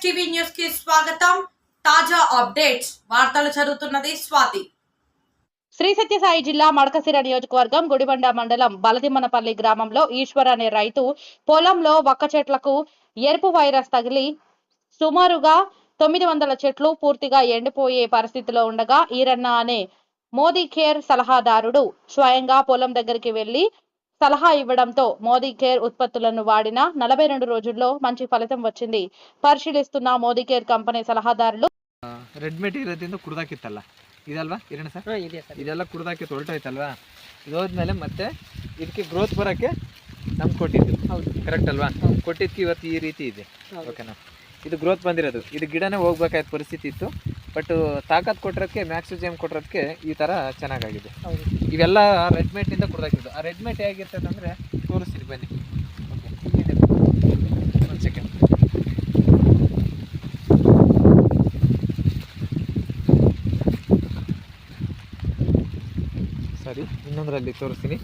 TV news కి స్వాగతం. తాజా అప్డేట్స్ వార్తలు చదువుతున్నది స్వాతి. శ్రీ సత్యసాయి జిల్లా మడకశిర నియోజకవర్గం గుడిబండ మండలం బలదిమ్మనపల్లి గ్రామంలో ఈశ్వర్ అనే రైతు పొలంలో వక్క చెట్లకు ఎరుపు వైరస్ తగిలి సుమారుగా 900 చెట్లు పూర్తిగా ఎండిపోయే పరిస్థితిలో ఉండగా ఈరన్న అనే మోదీ కేర్ సలహాదారుడు స్వయంగా పొలం దగ్గరికి వెళ్లి సలహా ఇవ్వడంతో మోదీ కేర్ ఉత్పత్తులను వాడిన 42 రోజుల్లో మంచి ఫలితం వచ్చింది. ಪರಿಶೀಲಿಸುತ್ತಿನ ಮೋದಿ ಕೇರ್ ಕಂಪನಿ ಸಲಹಾದಾರರು ರೆಡ್ ಮೆಟೀರಿಯಲ್ ಕುಡ್ದಾಕಿತ್ತಲ್ಲ ಇದಲ್ವಾ ಇರೋಣ ಸರ್, ಇದೆಲ್ಲ ಕುಡ್ದಾಕಿ ತೊಳ್ಟೋಯ್ತಲ್ವಾ, ಇದೋದ್ಮೇಲೆ ಮತ್ತೆ ಇದಕ್ಕೆ ಗ್ರೋತ್ ಬರೋಕ್ಕೆ ನಮ್ಗೆ ಕೊಟ್ಟಿದ್ದು. ಹೌದು, ಕರೆಕ್ಟ್ ಅಲ್ವಾ? ಕೊಟ್ಟಿದ್ದಕ್ಕೆ ಇವತ್ತು ಈ ರೀತಿ ಇದೆ. ಓಕೆನಾ? ಇದು ಗ್ರೋತ್ ಬಂದಿರೋದು. ಇದು ಗಿಡನೇ ಹೋಗ್ಬೇಕಾದ ಪರಿಸ್ಥಿತಿ ಇತ್ತು, ಬಟ್ ತಾಕತ್ ಕೊಟ್ಟಿರೋದಕ್ಕೆ ಮ್ಯಾಕ್ಸಿಜಮ್ ಕೊಟ್ಟಿರೋದಕ್ಕೆ ಈ ಥರ ಚೆನ್ನಾಗಾಗಿದೆ. ಇವೆಲ್ಲ ರೆಡ್ ಮೇಟಿಂದ ಕುಡ್ದಾಕಿದ್ದು. ಆ ರೆಡ್ ಮೇಟ್ ಹೇಗಿರ್ತದೆ ಅಂದರೆ ತೋರಿಸ್ತೀನಿ ಬನ್ನಿ. ಒಂದು ಸೆಕೆಂಡ್. ಸರಿ, ಇನ್ನೊಂದರಲ್ಲಿ ತೋರಿಸ್ತೀನಿ.